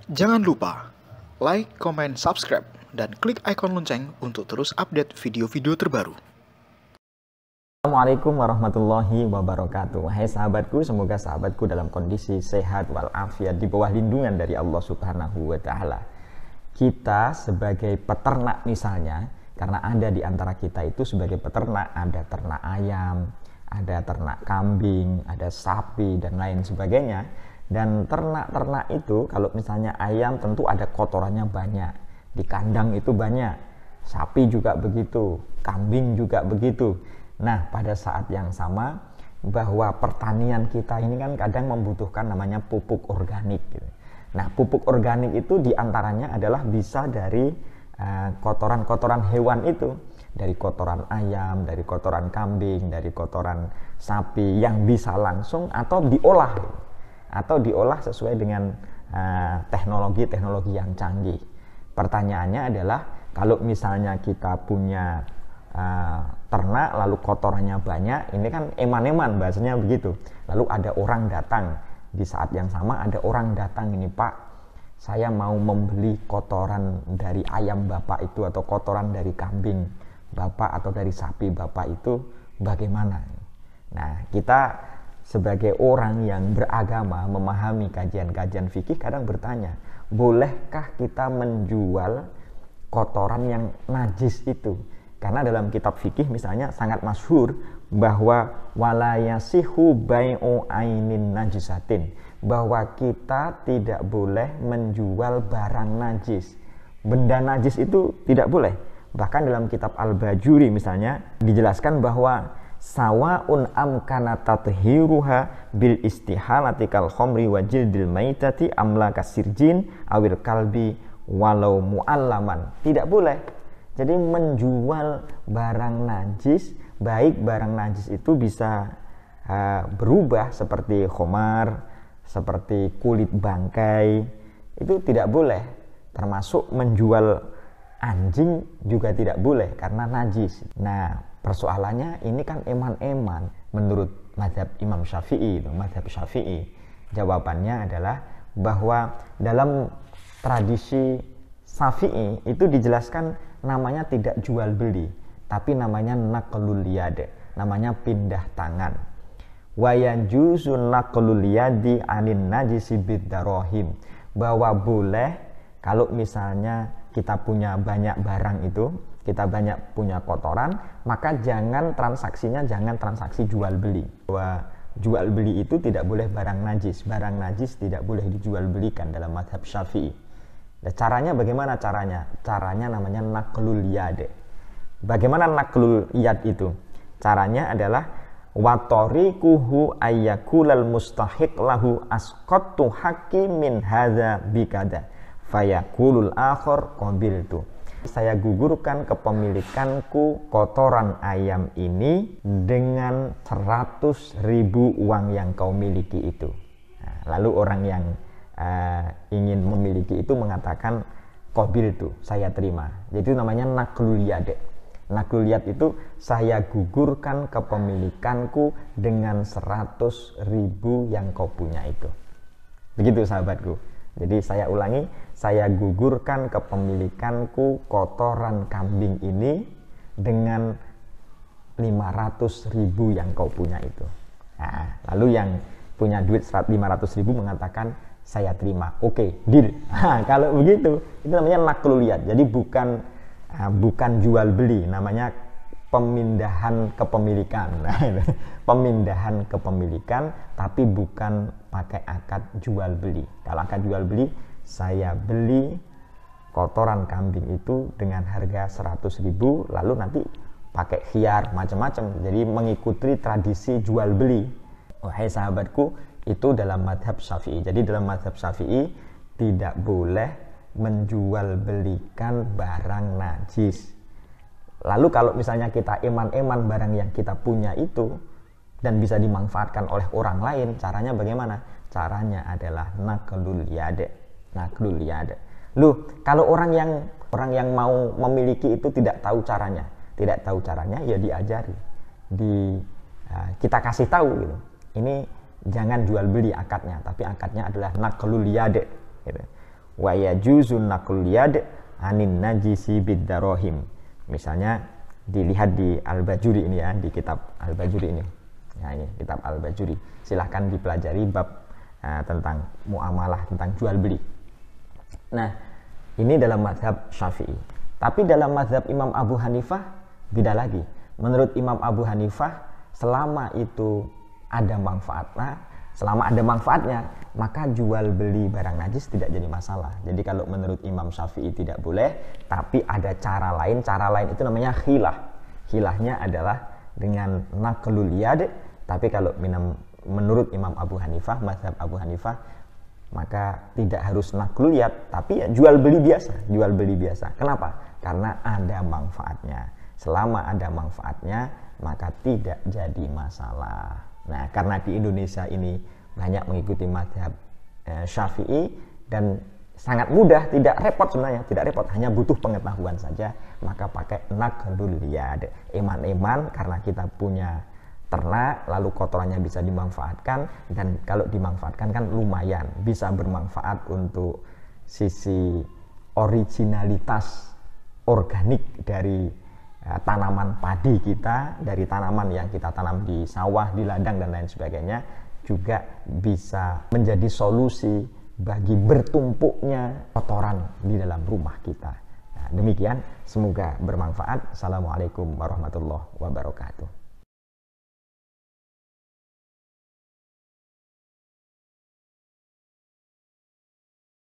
Jangan lupa like, comment, subscribe, dan klik icon lonceng untuk terus update video-video terbaru. Assalamualaikum warahmatullahi wabarakatuh. Hai sahabatku, semoga sahabatku dalam kondisi sehat walafiat di bawah lindungan dari Allah Subhanahu wa taala. Kita sebagai peternak misalnya, karena ada di antara kita itu sebagai peternak, ada ternak ayam, ada ternak kambing, ada sapi dan lain sebagainya. Dan ternak-ternak itu kalau misalnya ayam tentu ada kotorannya banyak, di kandang itu banyak, sapi juga begitu, kambing juga begitu. Nah, pada saat yang sama bahwa pertanian kita ini kan kadang membutuhkan namanya pupuk organik gitu. Nah, pupuk organik itu diantaranya adalah bisa dari kotoran-kotoran hewan itu, dari kotoran ayam, dari kotoran kambing, dari kotoran sapi yang bisa langsung atau diolah gitu, atau diolah sesuai dengan teknologi-teknologi yang canggih. Pertanyaannya adalah kalau misalnya kita punya ternak lalu kotorannya banyak, ini kan eman-eman bahasanya begitu. Lalu ada orang datang, di saat yang sama ada orang datang, ini Pak, saya mau membeli kotoran dari ayam Bapak itu atau kotoran dari kambing Bapak atau dari sapi Bapak itu bagaimana? Nah, kita sebagai orang yang beragama, memahami kajian-kajian fikih, kadang bertanya, bolehkah kita menjual kotoran yang najis itu? Karena dalam kitab fikih misalnya sangat masyhur bahwa wala yasihu bai'u ainin najisatin, bahwa kita tidak boleh menjual barang najis. Benda najis itu tidak boleh. Bahkan dalam kitab Al-Bajuri misalnya dijelaskan bahwa sawa'un amkana tathiruha bil istihalati kal khamri wa jildil maitati amla kasirjin awil kalbi walau mu'allaman. Tidak boleh. Jadi menjual barang najis, baik barang najis itu bisa berubah seperti khamar, seperti kulit bangkai, itu tidak boleh. Termasuk menjual anjing juga tidak boleh karena najis. Nah, persoalannya ini kan eman-eman menurut mazhab Imam Syafi'i itu, mazhab Syafi'i. Jawabannya adalah bahwa dalam tradisi Syafi'i itu dijelaskan namanya tidak jual beli, tapi namanya naqlul yad, namanya pindah tangan. Wa yajuzu naqlul yadi anin najisi bidarahim, bahwa boleh kalau misalnya kita punya banyak barang itu, kita banyak punya kotoran, maka jangan transaksinya jangan transaksi jual beli. Bahwa jual beli itu tidak boleh barang najis tidak boleh dijual belikan dalam mazhab Syafi'i. Nah, caranya bagaimana caranya? Caranya namanya naqlul yad. Bagaimana naqlul yad itu? Caranya adalah wa tariquhu ayyakulal mustahiq lahu asqattu haqqi min hadza bikada fayakulul akhar qabiltu. Saya gugurkan kepemilikanku kotoran ayam ini dengan 100.000 uang yang kau miliki itu. Nah, lalu orang yang ingin memiliki itu mengatakan qabiltu, saya terima. Jadi itu namanya naqlul yad. Naqlul yad itu saya gugurkan kepemilikanku dengan 100.000 yang kau punya itu. Begitu sahabatku. Jadi saya ulangi, saya gugurkan kepemilikanku kotoran kambing ini dengan 500.000 yang kau punya itu. Nah, lalu yang punya duit 500.000 mengatakan saya terima, oke, deal. Nah, kalau begitu itu namanya naqlul yad. Jadi bukan jual beli, namanya pemindahan kepemilikan. Nah, pemindahan kepemilikan, tapi bukan pakai akad jual beli. Kalau akad jual beli, saya beli kotoran kambing itu dengan harga 100.000, lalu nanti pakai khiyar macam-macam. Jadi mengikuti tradisi jual beli. Wahai sahabatku, itu dalam mazhab Syafi'i. Jadi dalam mazhab Syafi'i tidak boleh menjual belikan barang najis. Lalu kalau misalnya kita eman-eman barang yang kita punya itu dan bisa dimanfaatkan oleh orang lain, caranya bagaimana? Caranya adalah naqlul yad. Naqlul yad. Loh, kalau orang yang mau memiliki itu tidak tahu caranya, ya diajari. Kita kasih tahu gitu. Ini jangan jual beli akadnya, tapi akadnya adalah naqlul yad gitu. wa yajuzun naqlul yad anin najisi bid-darahim. Misalnya dilihat di Al-Bajuri ini ya, di kitab Al-Bajuri ini. Nah, ini kitab Al-Bajuri. Silahkan dipelajari bab tentang muamalah, tentang jual beli. Nah, ini dalam mazhab Syafi'i. Tapi dalam mazhab Imam Abu Hanifah beda lagi. Menurut Imam Abu Hanifah, selama itu ada manfaatnya, maka jual beli barang najis tidak jadi masalah. Jadi kalau menurut Imam Syafi'i tidak boleh, tapi ada cara lain. Cara lain itu namanya khilah. Khilahnya adalah dengan naqlul yad. Tapi kalau menurut Imam Abu Hanifah, mazhab Abu Hanifah, maka tidak harus naqlul yad, tapi ya jual beli biasa. Kenapa? Karena ada manfaatnya. Selama ada manfaatnya, maka tidak jadi masalah. Nah, karena di Indonesia ini banyak mengikuti mazhab Syafi'i dan sangat mudah, tidak repot sebenarnya, hanya butuh pengetahuan saja, maka pakai naqlul yad. Eman-eman karena kita punya ternak, lalu kotorannya bisa dimanfaatkan, dan kalau dimanfaatkan kan lumayan bisa bermanfaat untuk sisi originalitas organik dari tanaman padi kita, dari tanaman yang kita tanam di sawah, di ladang dan lain sebagainya, juga bisa menjadi solusi bagi bertumpuknya kotoran di dalam rumah kita. Nah, demikian, semoga bermanfaat. Assalamualaikum warahmatullahi wabarakatuh.